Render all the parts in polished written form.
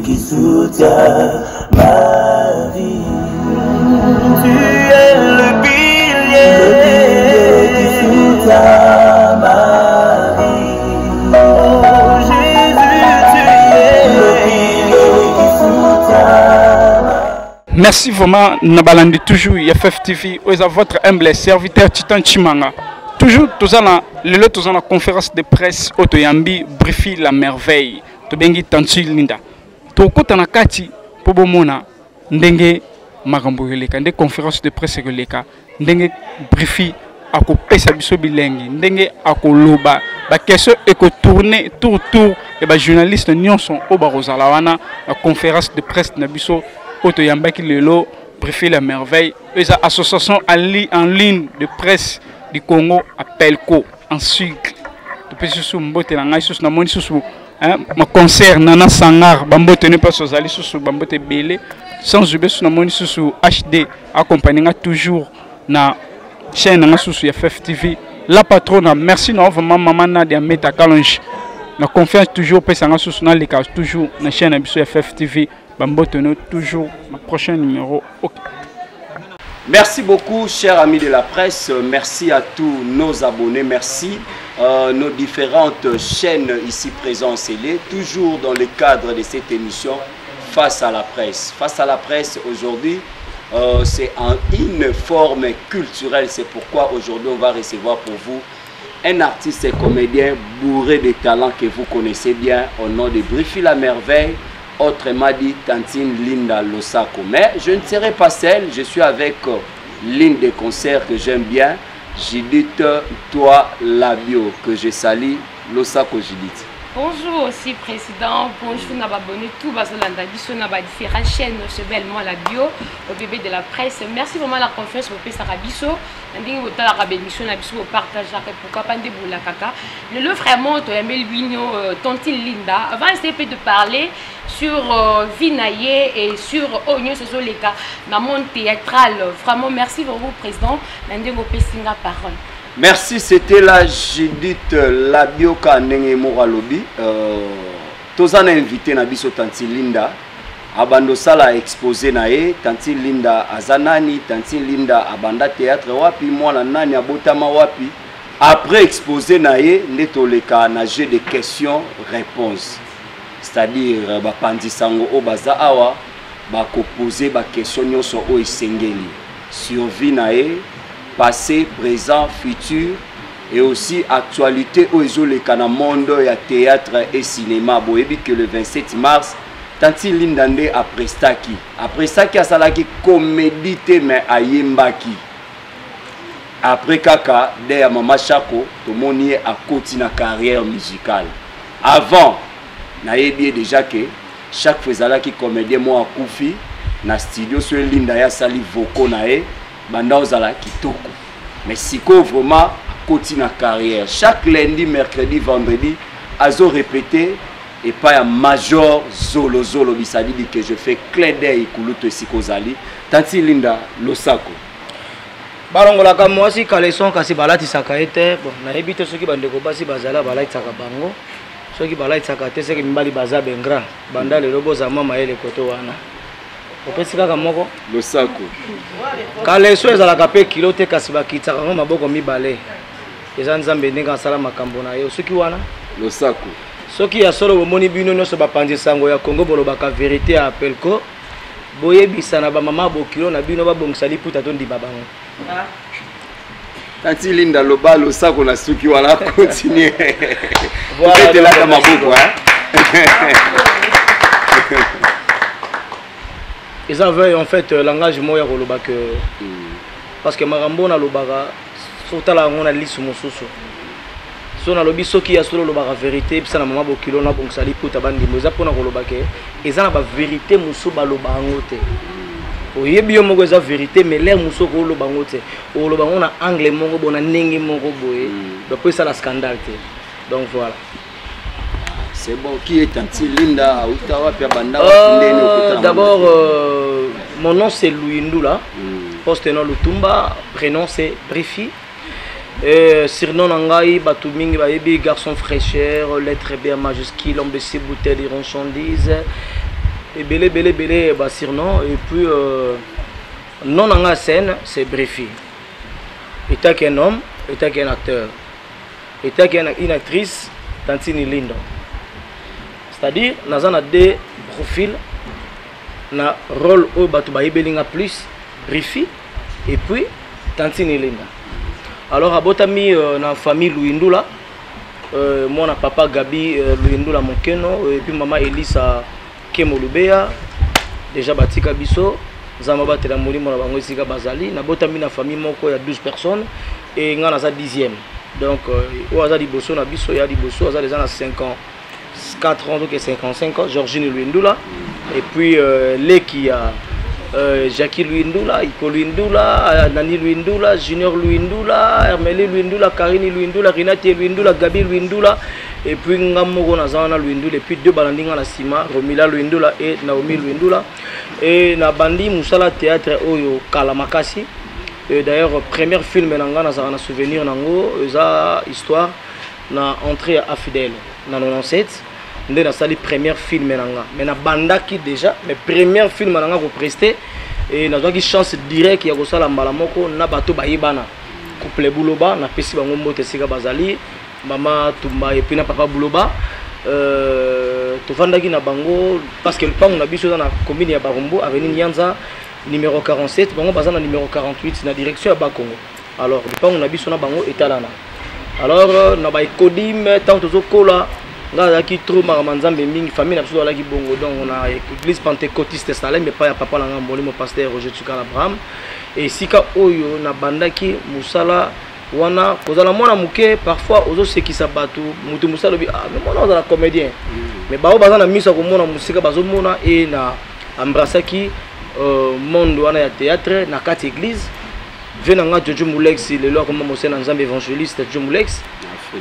qui soutient ma vie. Tu es le pilier qui soutient ma vie. Oh Jésus, tu es le pilier qui soutient ma vie. Merci vraiment, Nabalandi toujours, IFF TV, à votre humble serviteur Titan Chimanga. Toujours, tous en la conférence de presse, Otoyambi, Brifi la merveille, Tobengi Tanti Linda. Toko Tanakati, Pobomona, Ndenge Magambo Yoleka, Ndenge conférence de presse Yoleka, Ndenge Brifi, Ako Pesa Biso Bilengi, Ndenge Ako Loba, la question est que tourner tour, et les journalistes n'y sont au Barozalawana, la conférence de presse Nabiso, Otoyambaki Lelo, Brifi la merveille, les associations en ligne de presse du Congo appelle Co en cycle. Depuis ce mbote la ngai sous na moni sous ma concert Nana Sangar bambote ne pas sozali sous bambote belé sans oublier sous na moni sous HD accompagné toujours na chaîne na sous IFF TV la patronne merci na vraiment maman Nadia Meta Kalonge na confiance toujours pesa nga sous na les cas toujours na chaîne biso IFF TV bambote no toujours ma prochain numéro. OK. Merci beaucoup, chers amis de la presse. Merci à tous nos abonnés. Merci nos différentes chaînes ici présentes scellées, toujours dans le cadre de cette émission Face à la presse. Face à la presse, aujourd'hui, c'est en une forme culturelle. C'est pourquoi aujourd'hui, on va recevoir pour vous un artiste et comédien bourré de talents que vous connaissez bien au nom de Brifi la merveille. Autrement dit, Tantine Linda Losako. Mais je ne serai pas seul, je suis avec l'une des concerts que j'aime bien, Judith Toi Labio, que je salue, Losako Judith. Bonjour aussi président, bonjour Nababonné, tout Bazolanda, biso Naba différentes chaînes, ce bel moi la bio, au bébé de la presse. Merci vraiment la confiance au PC Rabiso. Ndingi wota la rabémission na biso au partage pourquoi pas ndebou la kaka. Le vraiment to yamel bino Tontine Linda. Avant essayer de parler sur Vinaye et sur Onyo Sozoleka na monde théâtral. Vraiment merci pour vous président. Ndingo pesinga parole. Merci, c'était la Judith Labioka Ndenge Moralobi. Tous en invité na biso Tantine Linda. Abando sala exposé nae Tantine Linda azanani, Tantine Linda abanda théâtre wapi mwana nani abotama wapi. Après exposé nae ndetoleka na jeu de questions réponses. C'est-à-dire ba pandisango o baza awa ba ko poser ba question nyonso o esengeli. Survie nae, passé, présent, futur et aussi actualité au ezoleka na monde ya théâtre et cinéma. Boyebi que le 27 mars Tantine Linda nde après Staki a salaki comédie mais ayembaki. Après kaka de ya Mama Chako to moni a continuer carrière musicale. Avant na yebi déjà que chaque fois zalaki comédien moi akufi na studio sur Linda ya sali voko na e banda ozala kitoko. Mais siko vraiment continuer carrière. Chaque lundi, mercredi, vendredi azo répéter et pas un major Zolo bisadi dit que je fais clin d'œil kuluto sikozali Tantine Linda Losako. Balongola ka mwasi kaleson kasi balati sakaete bon na ebite soki bandeko basi bazala balati saka bango soki balati sakate seki mbali baza bengra banda le robo za mama ele koto wana opesi kaka moko Losako kaleso ezala ka pe kilote kasi bakitaka ngo maboko mibale eza nzambe ndenge asala makambo na yo soki wana Losako soki ya solo bomoni bino nyonso bapanzi sango ya Congo bolobaka vérité ya Apelco boyebisa na bamama bokilo na bino babongisa liputa to ndiba bango. Tantine Linda loba Losako na soki wana continuer. Voilà de la kamaboko ils avaient en fait langage moya koloba que parce que marambo na lobaka sotala ngona lisu mosusu. So na lobi soki ya solo lobaka vérité bisa na mama bokilo na bongisa liputa bandi moza pona koloba ke eza na ba vérité musu baloba ngote. Oyebi yo moko eza vérité mais l'air musu ko loba ngote. O loba ngona anglais mongo bona ndenge mongo boye. Donc ça la scandale. Donc voilà. C'est bon, qui est Tantine Linda d'abord mon nom c'est Louis Ndoula. Poste nom Lutumba, prénom c'est Brifi. Surnom Nangai, Batumingi, Baebi, garçon fraîcheur, lettre B majuscule, homme de 6 bouteilles de ronchondise. et belé bah surnom et puis non dans la scène c'est Brifi. État qu'un homme, état qu'un acteur, état qu'une actrice Tantini Linda. C'est-à-dire nous avons deux profils na rôle au batu baïbelinga plus Brifi et puis Tantini Linda. Alors abotami na famille Louindula. Mon papa Gabi Louindula Mokeno et puis maman Elisa Kemolubea déjà batika biso zama batela molimo na bango esika bazali na botami na famille moko ya 12 personnes et nga na za 10e donc o aza liboso na biso ya liboso aza déjà na 54 ans donc 55 ans Georgine Louindula et puis Leki ya Jackie Louindula, Iko Louindula, Nani Louindula, Junior Louindula, Hermeli Louindula, Karine Louindula, Rinati Louindula, Gabi Louindula, et puis Ngamoko Nazana Louindula, et puis deux balandinga na Sima, Romila Louindula et Naomi Louindula. Et na bandi Moussala Théâtre Oyo Kalamakasi. D'ailleurs, premier film nanga na souvenir nango, eza histoire na entrée à Fidèle, na 97. Ndé na sali première film nanga mais na bandaki déjà mais première film nanga ko prester et na zaki chance direct ya ko sala mbala moko na bato bayibana couple Buloba na pesi bango mbote sika bazali mama Tumba et puis na papa Buloba to fandaki na bango parce que le pango na biso na commune ya Barumbu avenue Nyanza numéro 47 bango bazana numéro 48 na direction ya Bakongo. Alors le pango na biso na bango etalana alors na ba kodim tant tozo kola nga qui trop maramanzambe mingi famille na biso la ki bongo donc on a église pentecôtiste Salem mais pas ya papa langa mboli mo pasteur Roger Tukala Abraham et sika oyo na bandaki musala wana kozala mona muke parfois ozo sekisa batu mutu musala bi ah mais mona ozala comédien mais bao bazana misa ko mona musika bazo mona et na embrassaki monde wana ya théâtre na kati église venanga Jojo Moulex le loi comme Mosena Nzambe évangéliste Jojo Moulex.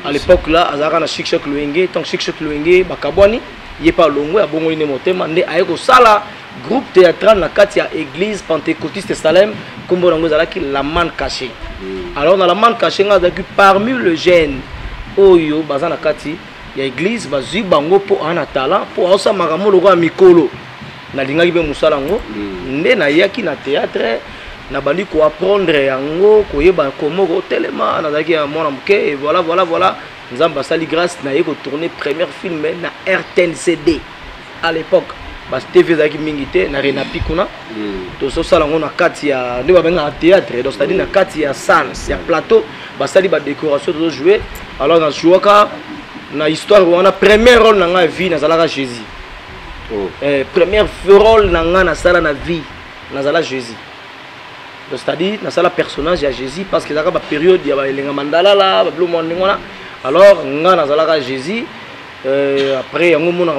À l'époque là, Azara na Chic Choc Luenge, tant Chic Choc Luenge, Bakabwani, yé pas longo, à Bongo Ine Motema, né à Eko Sala, groupe théâtral na Katia église pentecôtiste Salem, comme Bongo Zalaki, la manne cachée. Alors dans la manne cachée, on a parmi le gène, Oyo, Bazana Kati, il y a église, Bazu Bango pour un talent, pour Osa Maramo, le roi Mikolo, na Lingaïbe Moussalango, né na Yaki na théâtre. Na bali ko apprendre yango ko yeba komo ko telema na zaki ya mona muke et voilà nzamba sali grâce na yeko tourner premier film na RTNCD à l'époque parce que TV zaki mingité na Renapi kuna to so sala ngona kati ya ndi ba benga théâtre donc c'est-à-dire na kati ya salle ya plateau ba sali ba décoration to jouer alors na jouaka na histoire wana premier rôle na nga vie na zalaka Jésus premier rôle na nga na sala na vie na zala Jésus. C'est-à-dire, dans le personnage, il y a Jésus, parce que dans la période, il y a les mandala là, alors, on a Jésus, après, on a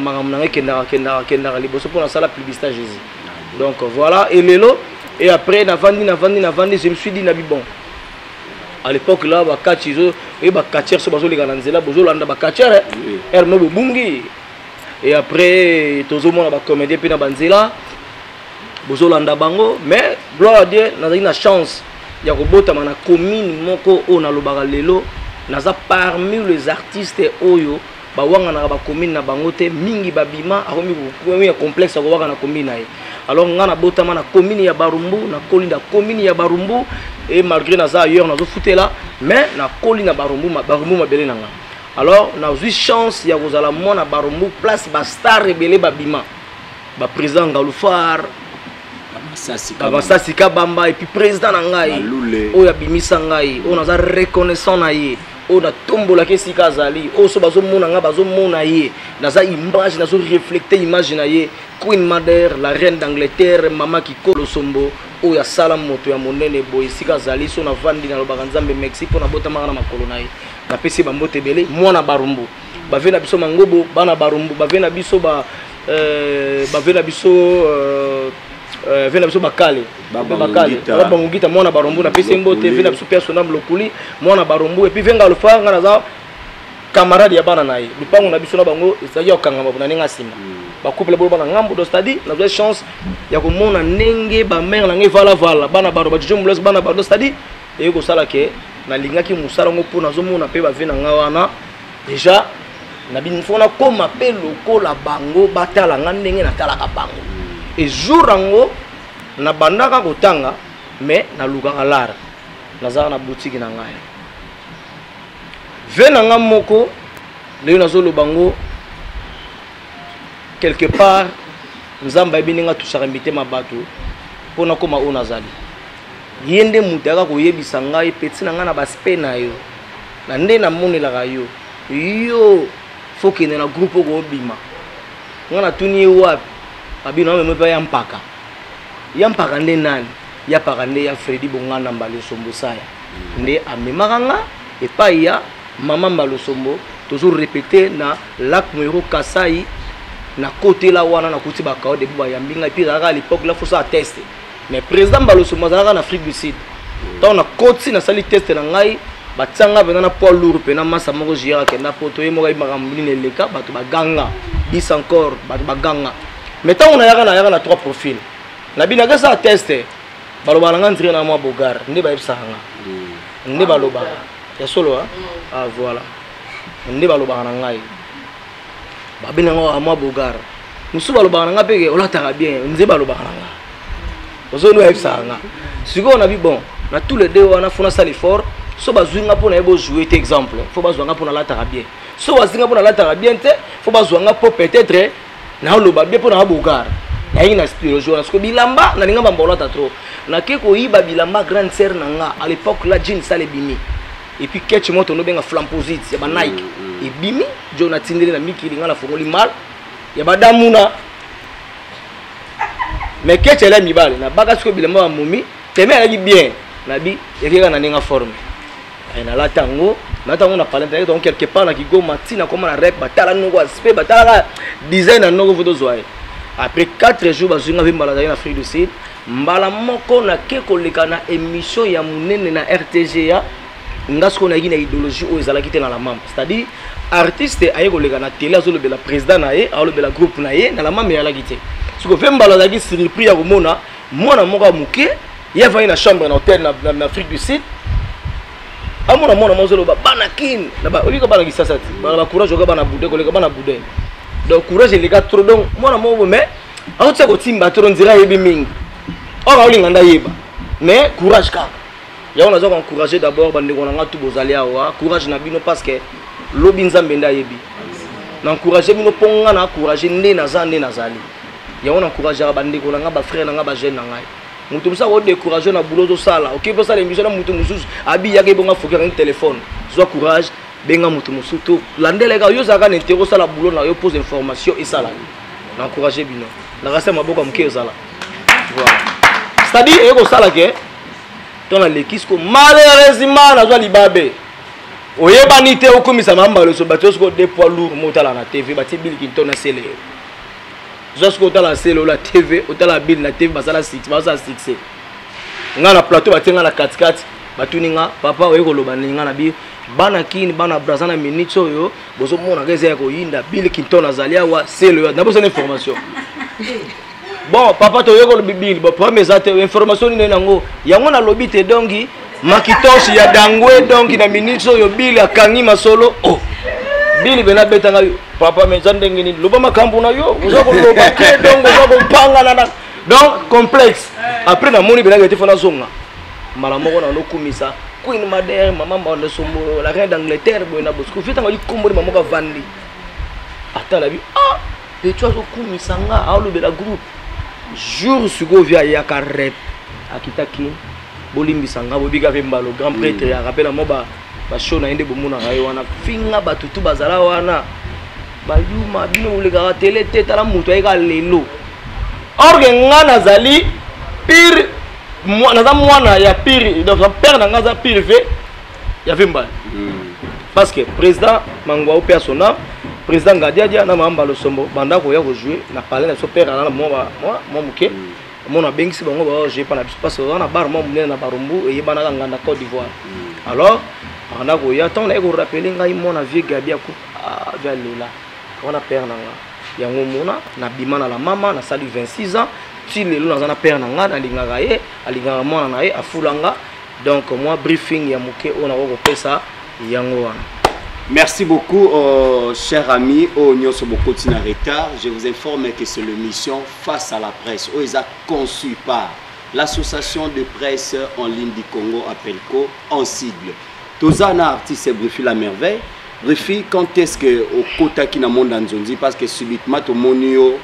la publicité Jésus. Donc voilà, et Lélo, et après, je me suis dit, bon, à l'époque là, et après, tout le monde a comédie, puis Bozolanda bango mais gloire à Dieu naza une chance ya kobota na commune moko o na lobaka lelo naza parmi les artistes oyo ba wanga na ba commune na bango te mingi babima akomi ko complexe ko wanga na commune na ye alors ngana bota na commune ya Barumbu na kolinda commune ya Barumbu et malgré naza ailleurs nazo futela mais na kolinda Barumbu mabele nanga alors na eu chance ya kozala mona Barumbu place ba star rebele babima ba président Ngaloufar Sasika Bamba et puis président Nangai Oya Bimisa Ngai on a reconnaissant naie on a tombola ke sika zali o so bazo mona nga bazo mona ye naza image nazo reflecter image naie Queen Mother la reine d'Angleterre mama Kikolo Sombo oya sala moto ya monene boy sika zali so na vandi na lobaka Nzambe Mexique na bota mara na makolo naie na pesi ba mbote belé mwana Barumbu bavena biso mangobo bana Barumbu bavena biso bavena biso vena biso bakale bangita mwana Barumbu na pesi mbote vena biso personnel lokuli mwana Barumbu et puis venga lufa ngana za camarade ya bana naye lupango na biso na bango ezali okanga mabuna ninga sima ba couple bo bana ngambo do stadi na za chance ya ko mona ndenge ba mère na ngai vala bana baro ba Jojo Moulex bana baro stadi e ko sala ke na lingaki musala ngo pona zo mona pe ba vena ngawana déjà na binfona koma pe lokola bango batala nga ndenge natalaka bango et jour yango na bandaka kotanga mais nalukaka lara nazala na boutique na ngai ve na nga moko ndenge nazoloba bango quelque part nzambe ayebi nga tusaka mitema bato mpona koma oyo nazali ye nde moto yaka koyebisa ngai peti na ngai na baspe na yo na nde namonelaka yo yo fokende na groupe oko obima nga natuni ye wapi babino ameme mpe ya mpaka nde nani ya mpaka nde ya Fredi Bonganda Mbalosombo saya nde amemaka nga epai ya mama Mbalosombo toujours répété na lac Moiro Kasai na côté la wana na kuti bakao de buba yambinga puis à l'époque là faut ça tester mais président Mbalosombo azalaka en Afrique du Sud donc na côté na sali test na ngai batanga bena na poids lourd pe na massa moko jira kenda poto yemo ga makamuli ne leka bato baganga bis encore bato baganga mais tant on a yaka na trois profils na bina ga ça tester baloba nga entrer na moi bogar nde ba yebsa nga nde baloba ya solo ah voilà nde baloba na ngai babina nga moi bogar musu baloba na nga peke olataka bien nze baloba na nga ozo no yebsa nga siko na bi bon na tous les deux on a fait ça l'effort so bazwinga pona yebo jouer exemple faut bazwanga pona lataka bien so bazinga pona lataka bien te faut bazwanga po peut-être na loba bien pona bogar na ina spiro jour parce que bilamba na ninga bambolata trop na keko yiba bilamba grande sœur nanga à l'époque la jean sale bimi et puis ketch moto no benga flamposite ya ba Nike et bimi Jonathan ndele na miki linga la fongoli mal ya ba damuna mais ketch elle mi bale na baka siko bilamba mumi teme ala bien na bi yekeka na ninga forme na la tango na parler donc quelque part na kigo matina comme na rep batala ngo aspect batala design na ngo photo zoaye après 4 jours bazunga vimbala en Afrique du Sud mbala moko na keko leka na émission ya munene na RTGA ngasko na gina idéologie o ezala kité na la mam c'est-à-dire artiste ayeko leka na télé azolo bela président na ye azolo bela groupe na ye na la mam ya la kité siko vimbala za ki surpris ya komona mona moko muke ya va na chambre na hôtel na Afrique du Sud amona mona mozolo bana kin na ba oliko bana kisasa ba courage ko bana bude ko leka bana bude donc courage les gars trop donc mona mo mais on tsa ko timba trop ndira yebi mingi on va olinga nda yeba mais courage ka ya on a besoin encourager d'abord bande ko nga tout bozali awa courage na bino parce que lobi nzambe nda yebi na encourager bino ponga na encourager nde na zali ya on encourager bande ko nga ba frère nga ba jeune na ngai mutu musa ko décourager na boulot sala OK pour ça l'émission na mutu mususu abi yake bonga foker un téléphone soit courage benga mutu musutu landele ka yo zaka n'intérêt sala boulot na yo pose information et sala na encourager bino la reste maboka mke sala voilà c'est-à-dire eko sala ke ton la lekisco malheureusement na zo libabe oyebani te okomisa mambalo so bato ko des poids lourds motala na TV bati bil kinto na sele jusqu'au dans la cellule la TV au dans la bill la TV basala 6 basala 6 nga na plateau batenga na 4-4 batuninga papa oyeko loba ninga na bi bana kini bana brazana minute oyo bozo mona keze ya ko yinda bill kinton azalia wa cellule na besoin d'information bon papa to oyeko lobi bill bo premier zate information ni nango yango na lobi te dongi makitoshi ya dangwe dongi na minute oyo bill akangi masolo oh Bili bena betanga papa mezande ngini loba makambu na yo uzako loba ke dongo uzako panga na donc complexe après na moni bena gete fona zonga mala moko na nokumisa Queen Madère mama mbonde sombo la reine d'Angleterre boy na bosco fitanga yi kombori mama ka vandi atala bi ah et tu as okumisa nga a lobe la groupe jour sugo via ya ka rep akitaki bolimbisa nga bobiga ve mbalo grand prêtre ya rappela moba basho na ende bomuna ngayo wana finga batutu bazala wana bayuma bino ulega tele teta la mutu ayika lelo orge ngana zali pire naza mwana ya pire donc père na ngaza pire fe ya vimba parce que président mangwa au persona président Gadiadia na mamba lo sombo banda ko ya ko jouer na parler na so père na moi muke mona bengisi bango ba jouer pas na parce que na bar mo munene na barumbu e yebana ngana Côte d'Ivoire alors on a goya tant na eko rappeler ngai mona vie Gabi aku via Lola on a père nanga yango mona na bima na la mama na sali 26 ans ti lelo na zana père nanga na lingaka ye alingaka mona na ye afulanga donc moi briefing ya muke ona ko pesa yango wana Merci beaucoup, chers amis. Nous sommes beaucoup en retard. Je vous informe que c'est l'émission Face à la presse. Ils ont conçu par l'association de presse en ligne du Congo, APELCO, en sigle. Tous un artiste Brifi la merveille. Brifi, quand est-ce que au Kota qui n'a monde en Zondi parce que subitement au monio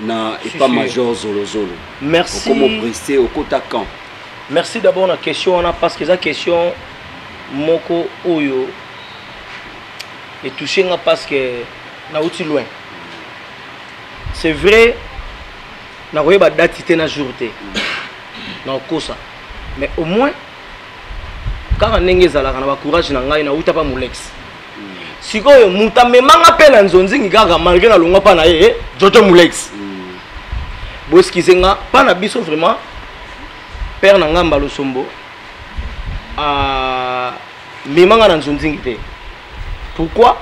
na et pas major zolo zolo. Merci. Comment briser au Kota quand? Merci d'abord la question parce que la question moko oyo et touché parce que na outi loin. C'est vrai na roye ba date té na jourté. Na kosa. Mais au moins quand ndenge zalaka na ba courage na ngai na uta pa Molex. Sikoyo muta memanga pe na nzonzingi kaka malgré na longa pa na ye Jojo Molex. Bo skizenga pa na biso vraiment père na ngamba lo sombo memanga na nzonzingi te. Pourquoi?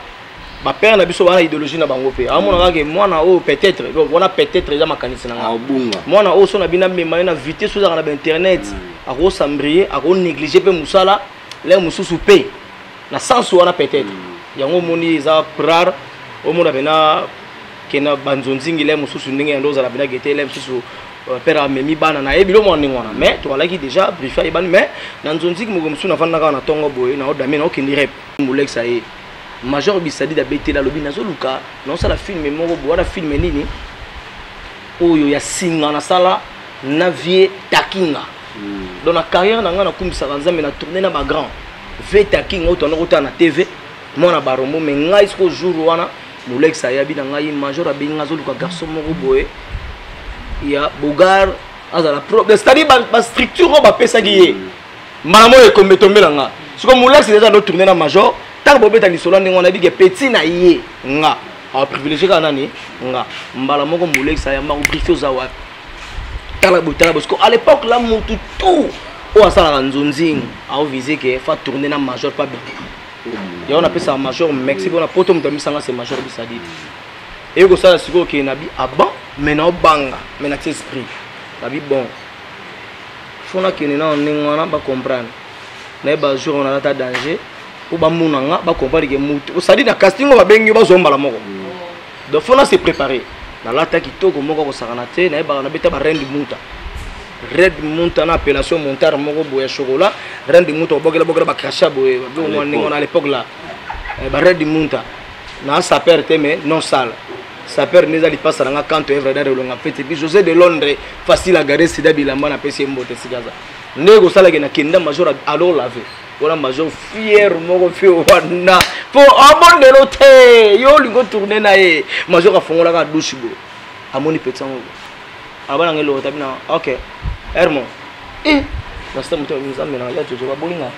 Ma père n'a pas idéologie na bango pe. Amona ka ke moi na o peut-être on a peut-être déjà makanisi na nga. Moi na o so na bina me na vitesse so na internet a ko sambrier a ko négliger pe musala les mususu pe na sens wana peut-être. Yango moni za prar o mona bena kena banzonzingi les mususu ndenge ndo za la bina gete les mususu père a memi bana na ebilo mo ndenge wana mais to alaki déjà brief ya ban mais na nzonzingi mo mususu na fanda ka na tongo boye na o dame na o kindi rep Molex aye Major Bisadi da bete la lobi nazoluka non ça la film moko bo na film nini oyo ya singa na sala na vie takinga dans la carrière na nga na kumisa nzambe na tourner na ba grand vie takinga auto na kota na TV mona barombo mais ngai ce jour wana Molex ayabi na ngai major abi ngazoluka garçon moko boye ya bogar azala problème c'est-à-dire ba structure ba pesa giye malamo e kombetombe na nga ce que Molex déjà no tourner na major tant que bobeta lisolo ndenge on a dit que petit na ye nga a privilégié ka nani nga mbala moko Molex ya mba briefé za wa tala botala parce que à l'époque là mutu tout o asala nzonzing a visé que fa tourner na major pas bien ya on appelle ça major Mexique on a poto mutami sanga c'est major Bisadi et ko sala siko ke nabi aban mais na banga mais na esprit nabi bon fona ke na ndengana ba comprendre na ba jour on a ta danger pour bamunanga ba comprendre que mutu ça dit na casting ba bengi ba zo mbala moko donc faut na se préparer na lata kitoko moko ko sakana te na ba na beta ba rendi muta red muta na appellation montar moko boya chocolat rendi muta bogela ba crachat boye ba mo ningo na l'époque là ba rendi muta na sa perte mais non sale sa perte neza li passe na quand evre da relonga fete bi José de Londres facile à garer sida bilamba na pesi mbote sigaza nego sala ke na kenda major alors laver voilà major fier moko fi wana pour abonde l'hôtel yo lingo tourner na ye major afongola ka douche bo amoni petango abana ngelo tabina OK Hermon nasta muto mzambe na ya jojo babolinga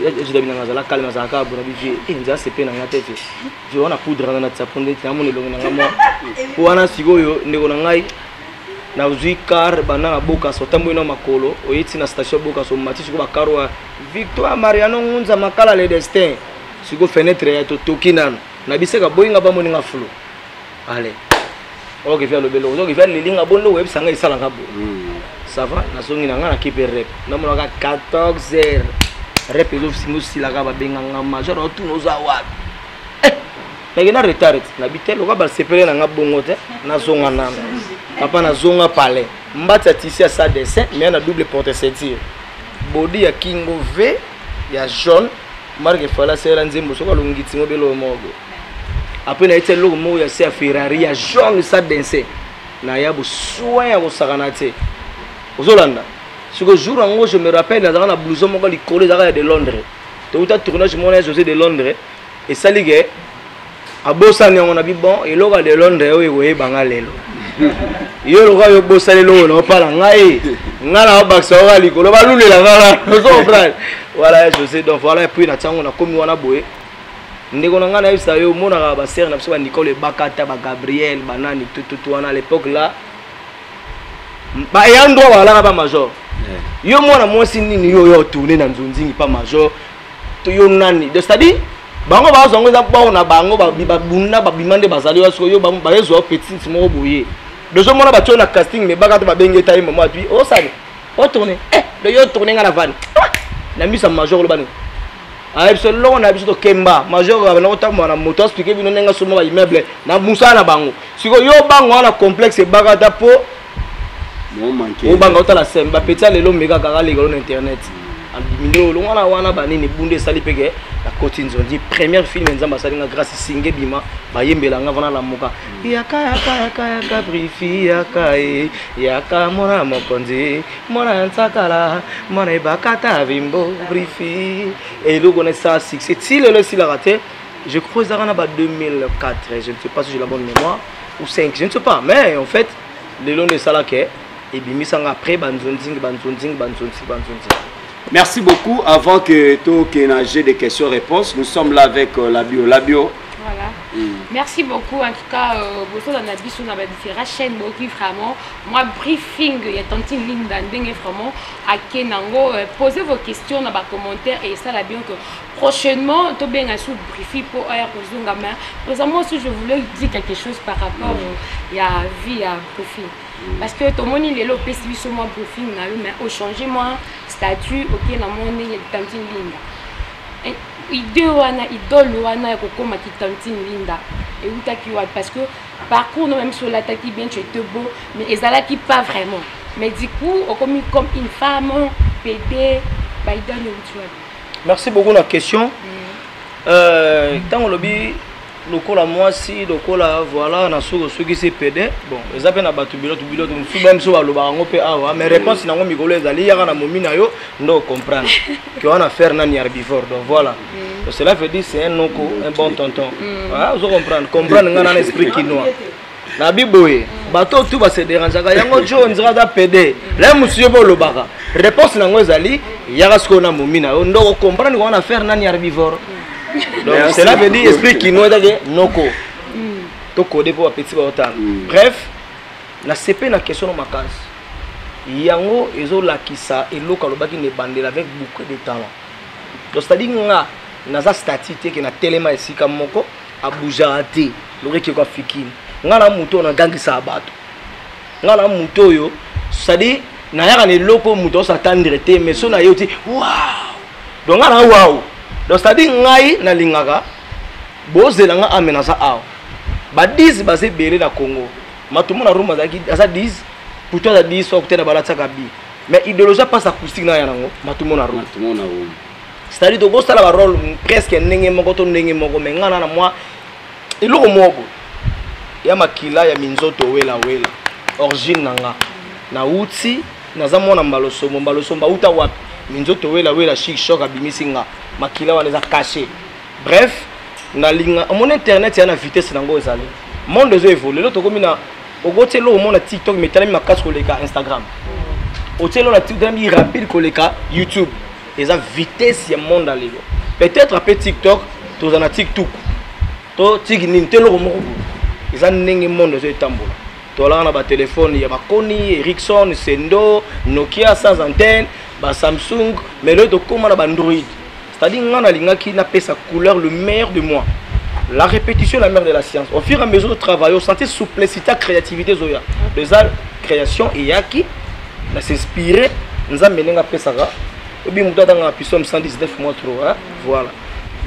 ya jojo bina ngazala kalma za ka bona bivi nza sepe na ngatete je wana poudre na tsaponde tamoni longo na ngamo wana sigoyo ndeko na ngai na uzui car bana na boka so tambo ina makolo oyiti na station boka so mati siko bakarwa Victoire Mariano ngunza makala le destin siko fenêtre ya tokina na biseka boyinga ba moninga fulu allez OK faire le belo donc faire le linga bondo web sanga isala ngabo ça va na songi na ngana kipe rep na mona ka 14h rep ezo simu sila ka ba benga nga major otu no za wa na gena retard na bitelo ka ba sepele na ngabongo te na zonga nana papa na zonga palais mbata tisi à sa dessin mais na double porte ceinture body ya kingo v ya jaune marque fala sera nzembo soka longiti ngobelo mogo après na été logo mo ya se Ferrari ya jaune sa dessin na ya bo soin ya ko sakana te ozolanda ce jour en je me rappelle dans la blouson moko li collé de Londres to uta tournage mon José de Londres et ça ligue a bossa ni on a bi bon et logo de Londres o e banga lelo yo logo yo bossa lelo no pala ngai ngala baksa o ali ko lo balulela ngala no so frère voilà José donc voilà puis na tango na komi wana boye ndeko na ngana yisa yo mona ba sœur na biso ba Nicole Bakata ba Gabriel banani tout wana à l'époque là ba yando wala ba major yo mona mwasi nini yo tourner na nzonzingi pa major to yo nani de c'est-à-dire bango ba zongo za ba na bango ba bunda ba bimande bazali waso yo ba yezo petit mo boye de zo mona ba tona casting me Bakata ba benge tayi mama puis o sani o tourner de yo tourner ngana van na misa major lo bani Absolument, on a besoin de Kemba. Major, on a autant de moto, expliquer que nous n'avons pas immeuble. Na Moussa na bango. Si vous yo bango on a complexe bagada po. Non manqué. On bango ta la semba petit le lo mega kara les gros internet. Mino lo wana bani ni bunde sali peke la cotine zone dit première film nzamba sali nga grâce singe bima ba yembela nga vana la moka. Yaka brifi yaka mona mokonzi mona ntakala mona bakata vimbo brifi et le connaît ça succès si le si la raté je crois ça en 2004 je ne sais pas si j'ai la bonne mémoire ou 5 je ne sais pas mais en fait le long de ça là que et bimisanga après banzonzing. Merci beaucoup. Avant que tu aies des questions-réponses, nous sommes là avec la bio. La bio. Voilà. Merci beaucoup. En tout cas, vous avez dit différentes chaînes, vraiment. Moi, briefing, il y a tantine Linda, vraiment, à Kenango. Posez vos questions dans les commentaires et ça, la bien que prochainement, tu as bien un briefing pour Zungama. Présentement, si je voulais dire quelque chose par rapport à vie, à profil. Parce que tout le monde est là, il sur mon profil, mais au changement, statut, ok, dans mon nez, il y a tantine Linda. Idole wana kokoma ki tantine Linda et utaki wa parce que parcours même sur l'attaque bien tu es beau mais ezala qui pas vraiment mais du coup comme une femme PD baïda tu merci beaucoup la question tant lobby lokola moi si lokola voilà na soko qui c'est PD bon ezape na batu bilo même so baloba ngo pe awa mais réponse nango mikolo ezali yaka na momina yo ndo comprendre que on a faire nani herbivore donc voilà donc cela veut dire c'est un noko un bon tonton ah vous comprendre ngana na esprit kinois na biboye bato tout va se déranger yango jo nzira da PD là monsieur bolobaka réponse nango ezali yaka sko na momina yo ndo comprendre qu'on a faire nani herbivore. Donc cela veut dire esprit qui nous est noko. To code pour petit autant. Bref, la CP na question ma case. Yango ezo lakisa et local baki ne bandel avec beaucoup de talent. Donc c'est-à-dire nga naza statité que na telema esika moko abujati lori ki ko fikini. Nga na muto na gangisa abato. Nga na muto yo c'est-à-dire na yaka ne loko muto s'attendre te mais so na yoti waouh. Donc nga na waouh. Donc c'est-à-dire ngai na lingaka bozela nga amenaza aw ba 10 basé belé na Congo matumo na rumba zaki asa 10 plutôt za 10 okte na balata kabi mais idéologie passe acoustique na yango matumo na rumba c'est-à-dire to bosala ba rôle presque ndenge moko to ndenge moko mais ngana na moi iloko moko ya makila ya minzoto wela origine nanga na uti naza mona mbaloso ba uta wapi minzoto wela chic choc abimisinga makila wana za caché bref na linga mon internet ya na vitesse nango ezali monde ezo évoluer lo to komina ogotelo mo na TikTok metala ma casse koleka Instagram otelo na TikTok mi rapide koleka YouTube eza vitesse ya monde alelo peut-être après TikTok to za na TikTok to tigini telo mo eza ndenge monde ezo etambola to la na ba téléphone ya bakoni Ericsson Sendo Nokia sans antenne ba Samsung mais le to koma na ba Android. C'est-à-dire que n'a pas sa couleur le meilleur de moi. La répétition est la mère de la science. Au fur et à mesure de travail, on sentait souplicité, créativité, zoya. Les arts, création et yaki, on s'inspirer, nous avons mené à Pessara. Et puis, nous avons puissance 119 mois trop. Voilà.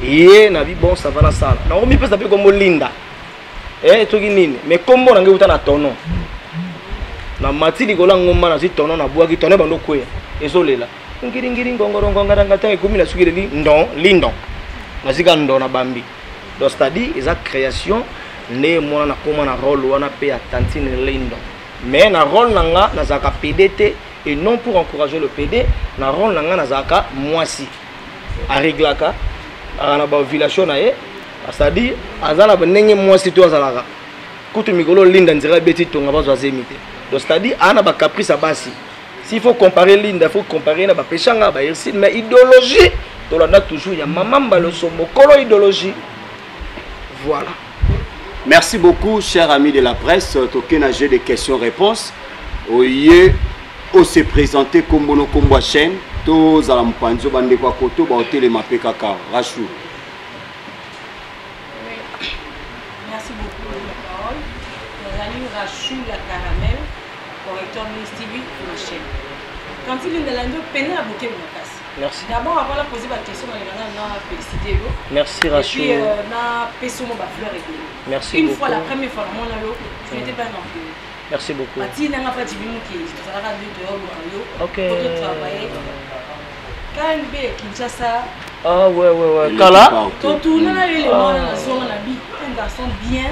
Et nous avons bon, ça va dans la salle. Nous avons mis comme Linda. Et tout nini. Mais comme on a eu un tonneau. Na mati ligola ngoma na zitonno na bua ki tonne bando kwe. Ezole la. Ngiri ngongoronganga ngata ekumi na sukire ni ndon lindon nazika ndon na bambi donc c'est-à-dire eza création ne mona na koma na rôle wana pe ya tantine lindon mais na rôle nanga nazaka PDT et non pour encourager le PD na rôle nanga nazaka mwasi a réglaka na ba violation na ye c'est-à-dire azala benenge mwasi to azalaka kutu mikolo linda nzira beti tonga bazwa zemite donc c'est-à-dire ana ba caprice basi. S'il faut comparer Linda, il faut comparer na bapeshanga ba Ersine mais idéologie to la toujours ya maman baloso mokolo idéologie. Voilà. Merci beaucoup chers amis de la presse, token jeu de questions-réponses. Oye o se présenter comme bono kombo chaîne to za mpanzo bande kwa koto ba hotel mapé kaka Rachou. Merci beaucoup pour la parole. Nous allons Rachou la caramel correcteur Miss TV pour la chaîne. Quand il est dans l'endo, peine à bouquer mon casse. Merci. D'abord, avant de poser ma question, on a félicité. Merci Rachel. Et puis, on a payé mon fleur. Merci une beaucoup. fois, la première fois, je n'étais pas non plus. Merci beaucoup. Mathilde n'a pas dit que je serai rendu dehors. Ok. Pour travailler. KNB, Kinshasa. Ah ouais. Kala. Quand on a eu les mots, on a mis un garçon bien.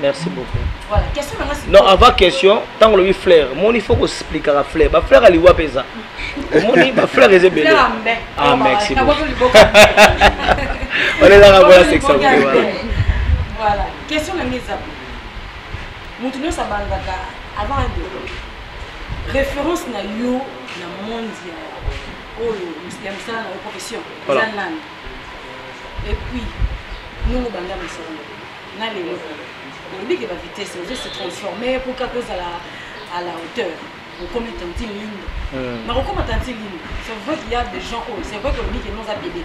Merci beaucoup. Voilà, question non, avant question, tant que le fleur, mon il faut qu'on explique à la fleur. Ma fleur elle est pesa. Mon ma fleur est belle. Ah merci. On est là pour la section. Voilà, question la mise à bout. Montenegro ça bandaka avant de référence na yo na mondial. Oh, il y a ça dans la profession. Et puis nous nous bandons na les on dit que la vitesse se transformer pour quelque chose à la hauteur. Comme les tanti ligne. Mais comme tanti ligne, c'est vrai qu'il y a des gens, c'est vrai que le dit que nous a pédé.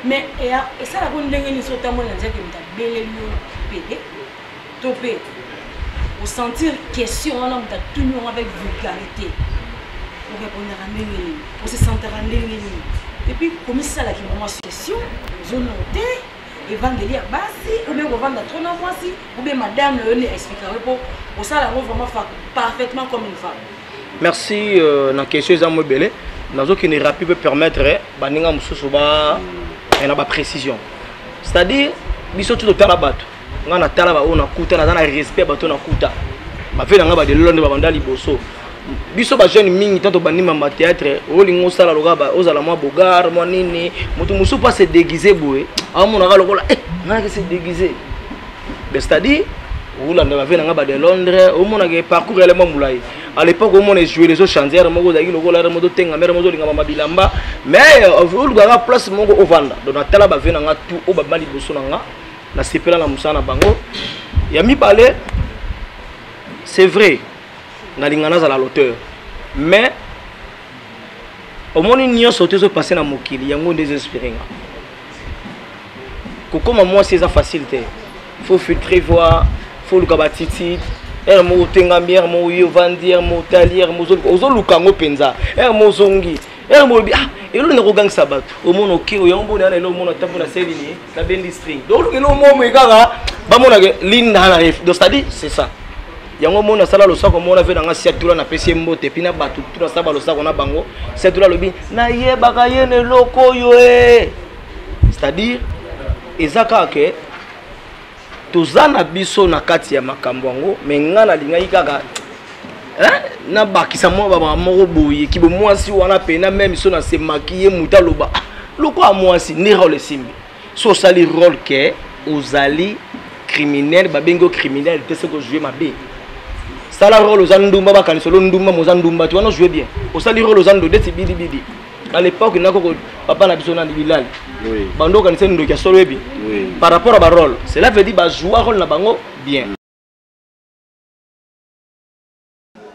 Mais et ça la bonne dengue ni sauter mon dire que m'ta belé pédé. Topé. Au sentir question on a tout nous avec vulgarité. Pour répondre à dengue, pour se sentir à dengue. Et puis comme ça là qui m'a question, zone noté évangélie à basi ou bien vendre trop na voici ou bien madame le expliquer pour ça là vraiment parfaitement comme une femme. Merci na question za mo belé nazo qui ne rapide peut permettre baninga mususu ba na ba précision. C'est-à-dire biso tout tala bato ngana tala ba ona kuta na respect bato na kuta ba vela nga ba de londe ba banda liboso biso ba jeune mingi tanto banima ma théâtre olingo sala lokaba ozala moi bogar moi nini mutu musu pas se déguiser boé amona ka lokola na que se déguiser c'est-à-dire olanda ba vela nga ba de Londres omona ke parcours élément moulai à l'époque on a joué les autres chantiers moko za kilo kola moto tenga mère moto linga mama bilamba mais olugara place moko ovanda donc atala ba vela nga tout o ba mali boso nga na sepela na musana bango ya mi parler c'est vrai na lingana za la l'auteur mais au moins n'y a sauté se passer na mokili yango désespéré nga kokoma moi c'est ça facilité faut filtrer voir faut le kabatiti er mo tenga bière mo yo vandir mo talière mo zo lukango penza er mo zongi er mo bi et le ne gang sabat au mon ok o yambo na le mon tapo na selini la bendi string donc le mo mo ekaka ba mo na linda na ref donc c'est-à-dire c'est ça yango mona sala lo sako mona ve nga siatula na pesi mbote pina batu tula saba lo sako na bango siatula lobi na yebaka yene loko yo c'est-à-dire ezaka ke tozana biso na kati ya makambo ngo mais ngana linga ikaka na bakisa mo baba moko boye ki bo mwasi wana pena même so na se maquiller muta loba loko a mwasi ni rôle simbi so sali rôle ke ozali criminel babengo criminel te ce que jouer mabe sala rôle aux andumba bakani solo ndumba mozandumba tu wana jouer bien au sali rôle aux ando deti bidi bidi à l'époque nako papa na biso na bilal oui bando kanisa ndo kia solo ebi oui par rapport à ba rôle cela veut dire ba jouer rôle na bango bien.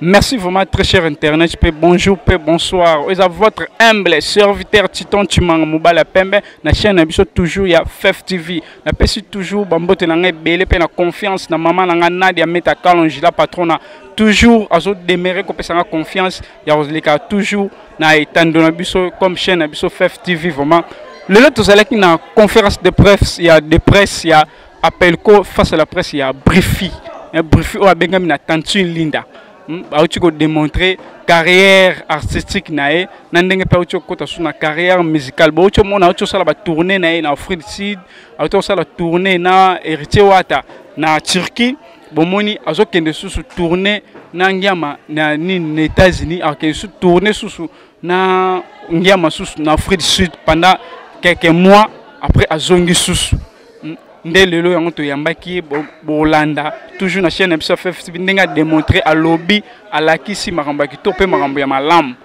Merci vraiment très cher internet, bonjour, bonsoir. Vous avez votre humble serviteur Titon Chimanga Moubala Pembe. Na chaîne Abiso toujours ya FEF TV. Na pesi toujours bambote na ngai belé pe na confiance na maman na Nadia Meta Kalonji la patrona. Toujours azo démérer ko pesa confiance ya Roslika toujours na etandona biso comme chaîne Abiso FEF TV vraiment. Le lot tous allez na conférence de presse, il y a de presse, il y a appel ko face à la presse, il y a briefing. Un briefing o abengami na Tantine Linda. Tu peux démontrer carrière artistique nae nandenge pa ucho kota suna carrière musicale bo ucho mona ucho sala ba tourner nae na Afrique du Sud ucho sala tourner na héritier wata na Turquie bomoni azo kende susu tourner na ngiama na ni États-Unis akende susu tourner susu na ngiama susu na Afrique du Sud pendant quelques mois après azongi susu ndé lelo yango to yambaki bolanda toujours na chaîne episode FEF ndinga démontrer à lobby à la kisi marambaki to pe marambo ya malam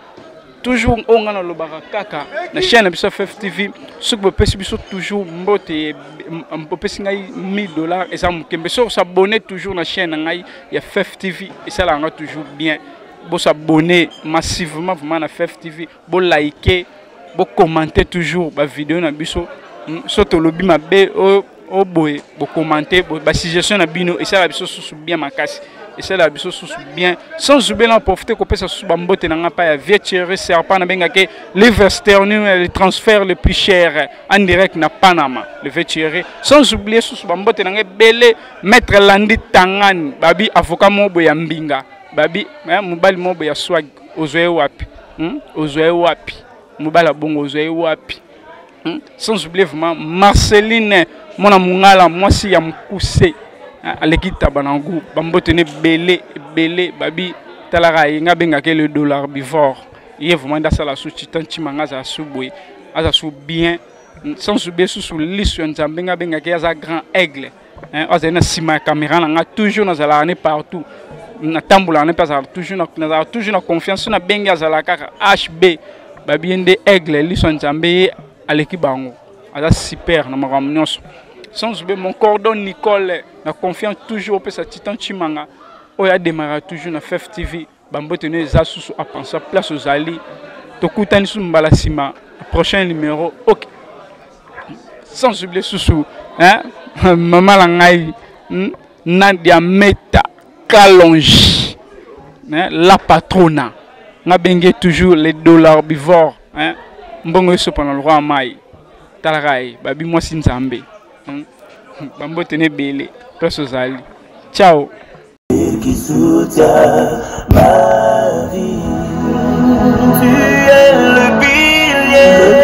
toujours onga na lobaka kaka na chaîne episode FEF TV suk bo pesi biso toujours mbote mpopesi ngai $1000 et ça mukembe so s'abonner toujours na chaîne ngai ya FEF TV et ça là toujours bien bo s'abonner massivement vraiment na FEF TV bo liker bo commenter toujours ba vidéo na biso so to lobby mabe o boy bo commenter bo ba suggestion na bino et ça la biso sous bien makasi et c'est la biso sous bien sans oublier en profiter qu'on peut ça sous bambote n'a pas vieux Thierry serpent benga que les Western les transferts les plus chers en direct na Panama le vieux Thierry sans oublier sous bambote n'a belé maître Landi Tangani babi avocat mobo ya mbinga babi mobali mobo ya swag ozoe wapi ozoe wapi mobala bongo ozoe wapi sans oublier vraiment Marceline mon amungala moi si ya mukuse alekita banangu bambote ne belé babi talara inga benga ke le dollar bivore il est vraiment dans la sous titan chimanga za souboy aza sou bien sans oublier sous liste nzambenga benga ke za grand aigle aza na sima caméra nga toujours na zala ne partout na tambola ne pas toujours na confiance na benga zala kaka HB babi ende aigle liste nzambe aleki bango aza super na makambo sans oublier mon cordon Nicole na confiance toujours au pesa titan chimanga oya démarrer toujours na FF TV bambote ne za sous à penser place aux ali tokutani sous mbalasima prochain numéro OK sans oublier sous maman la ngai Nadia Meta Kalonji la patrona na bengue toujours les dollars bivores mbongo so pendant le roi mai talarai babi moi sinzambe bambote ne belé place aux ali ciao qui soutient ma vie. Tu es le pilier.